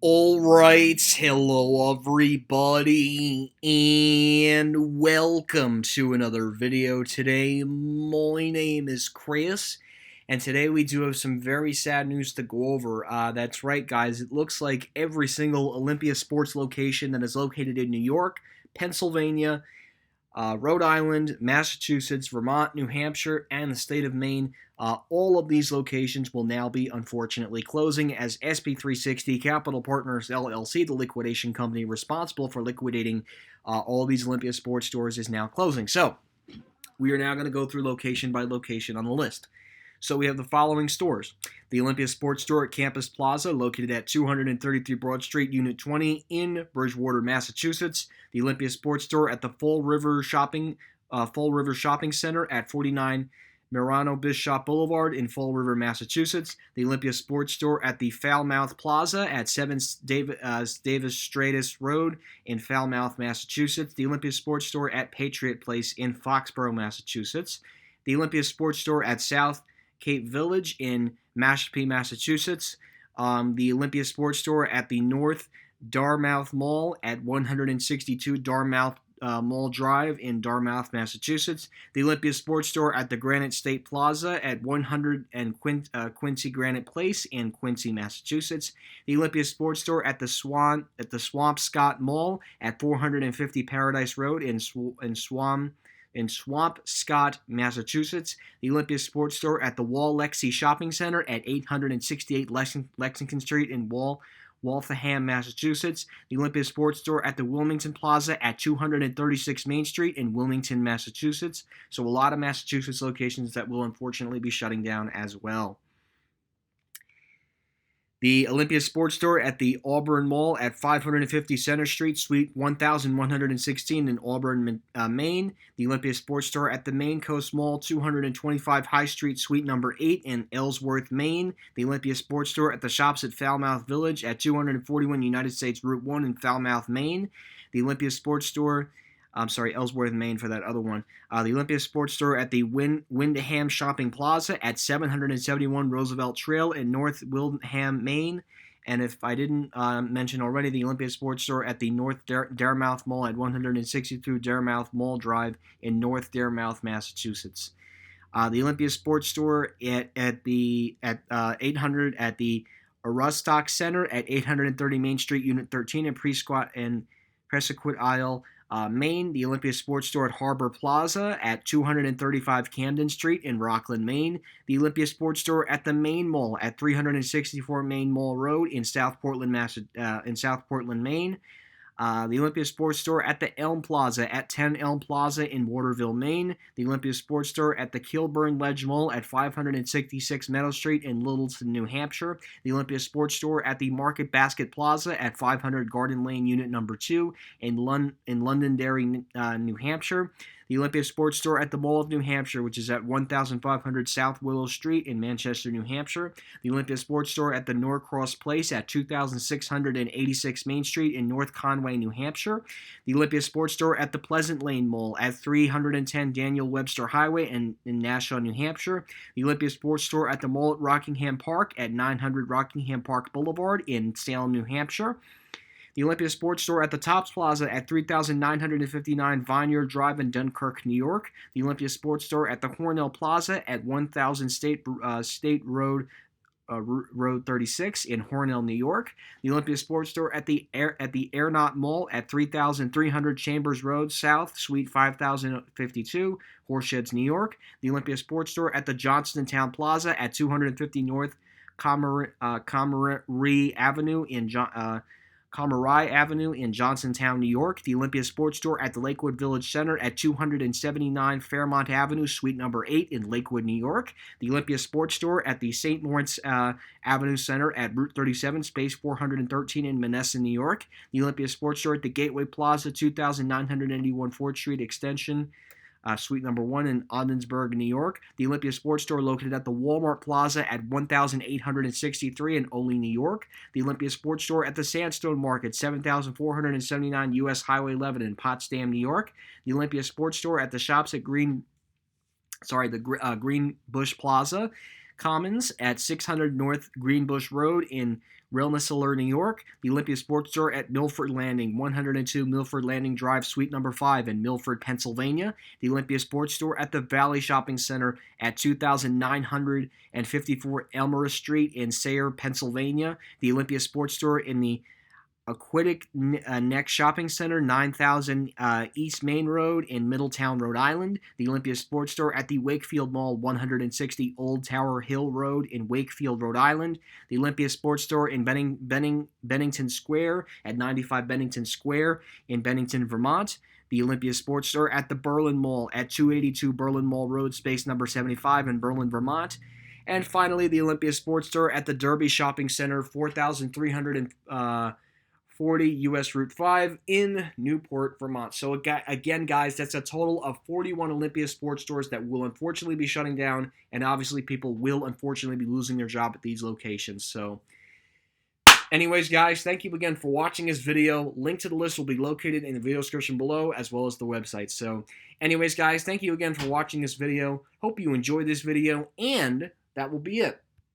Alright, hello everybody, and welcome to another video today. My name is Chris, and today we do have some very sad news to go over. That's right, guys, it looks like every single Olympia sports location that is located in New York, Pennsylvania, Rhode Island, Massachusetts, Vermont, New Hampshire, and the state of Maine. All of these locations will now be unfortunately closing as SB360 Capital Partners LLC, the liquidation company responsible for liquidating all of these Olympia sports stores, is now closing. So we are now going to go through location by location on the list. So we have the following stores. The Olympia Sports Store at Campus Plaza, located at 233 Broad Street, Unit 20 in Bridgewater, Massachusetts. The Olympia Sports Store at the Fall River Shopping Center at 49 Marano Bishop Boulevard in Fall River, Massachusetts. The Olympia Sports Store at the Falmouth Plaza at 7 Davis Stratus Road in Falmouth, Massachusetts. The Olympia Sports Store at Patriot Place in Foxborough, Massachusetts. The Olympia Sports Store at South Cape Village in Mashpee, Massachusetts. The Olympia Sports Store at the North Dartmouth Mall at 162 Dartmouth Mall Drive in Dartmouth, Massachusetts. The Olympia Sports Store at the Granite State Plaza at 100 and Quincy Granite Place in Quincy, Massachusetts. The Olympia Sports Store at the Swampscott Mall at 450 Paradise Road in Swampscott, Massachusetts. The Olympia Sports Store at the Wall-Lexi Shopping Center at 868 Lexington Street in Waltham, Massachusetts. The Olympia Sports Store at the Wilmington Plaza at 236 Main Street in Wilmington, Massachusetts. So a lot of Massachusetts locations that will unfortunately be shutting down as well. The Olympia Sports Store at the Auburn Mall at 550 Center Street, Suite 1116 in Auburn, Maine. The Olympia Sports Store at the Maine Coast Mall, 225 High Street, Suite number 8 in Ellsworth, Maine. The Olympia Sports Store at the Shops at Falmouth Village at 241 United States Route 1 in Falmouth, Maine. The Olympia Sports Store... Ellsworth, Maine for that other one. The Olympia Sports Store at the Windham Shopping Plaza at 771 Roosevelt Trail in North Windham, Maine. And if I didn't mention already, the Olympia Sports Store at the North Dartmouth Mall at 162 Dartmouth Mall Drive in North Dartmouth, Massachusetts. The Olympia Sports Store at 800 at the Arustock Center at 830 Main Street, Unit 13 in Prescott Isle, Maine. The Olympia Sports Store at Harbor Plaza at 235 Camden Street in Rockland, Maine. The Olympia Sports Store at the Maine Mall at 364 Maine Mall Road in South Portland, Maine. The Olympia Sports Store at the Elm Plaza at 10 Elm Plaza in Waterville, Maine. The Olympia Sports Store at the Kilburn Ledge Mall at 566 Meadow Street in Littleton, New Hampshire. The Olympia Sports Store at the Market Basket Plaza at 500 Garden Lane, Unit Number 2 in Londonderry, New Hampshire. The Olympia Sports Store at the Mall of New Hampshire, which is at 1500 South Willow Street in Manchester, New Hampshire. The Olympia Sports Store at the Norcross Place at 2686 Main Street in North Conway, New Hampshire. The Olympia Sports Store at the Pleasant Lane Mall at 310 Daniel Webster Highway in Nashua, New Hampshire. The Olympia Sports Store at the Mall at Rockingham Park at 900 Rockingham Park Boulevard in Salem, New Hampshire. The Olympia Sports Store at the Tops Plaza at 3959 Vineyard Drive in Dunkirk, New York. The Olympia Sports Store at the Hornell Plaza at 1000 State Road Road 36 in Hornell, New York. The Olympia Sports Store at the Aeronaut Mall at 3300 Chambers Road South, Suite 5052, Horsheds, New York. The Olympia Sports Store at the Johnstontown Plaza at 250 North Comery Avenue in Comery Avenue in Johnsontown, New York. The Olympia Sports Store at the Lakewood Village Center at 279 Fairmont Avenue, Suite number 8 in Lakewood, New York. The Olympia Sports Store at the St. Lawrence Avenue Center at Route 37, Space 413 in Menneson, New York. The Olympia Sports Store at the Gateway Plaza, 2981 4th Street Extension, Suite number 1 in Ogdensburg, New York. The Olympia Sports Store located at the Walmart Plaza at 1863 in Oley, New York. The Olympia Sports Store at the Sandstone Market, 7479 U.S. Highway 11 in Potsdam, New York. The Olympia Sports Store at the shops at Green Bush Plaza, Commons at 600 North Greenbush Road in Rensselaer, New York. The Olympia Sports Store at Milford Landing, 102 Milford Landing Drive, Suite number 5 in Milford, Pennsylvania. The Olympia Sports Store at the Valley Shopping Center at 2954 Elmer Street in Sayre, Pennsylvania. The Olympia Sports Store in the Aquatic Neck Shopping Center, 9000 East Main Road in Middletown, Rhode Island. The Olympia Sports Store at the Wakefield Mall, 160 Old Tower Hill Road in Wakefield, Rhode Island. The Olympia Sports Store in Bennington Square at 95 Bennington Square in Bennington, Vermont. The Olympia Sports Store at the Berlin Mall at 282 Berlin Mall Road, space number 75 in Berlin, Vermont. And finally, the Olympia Sports Store at the Derby Shopping Center, 4340 US Route 5 in Newport, Vermont. So again, guys, that's a total of 41 Olympia sports stores that will unfortunately be shutting down, and obviously people will unfortunately be losing their job at these locations. So anyways, guys, thank you again for watching this video. Link to the list will be located in the video description below, as well as the website. So anyways, guys, thank you again for watching this video. Hope you enjoyed this video, and that will be it.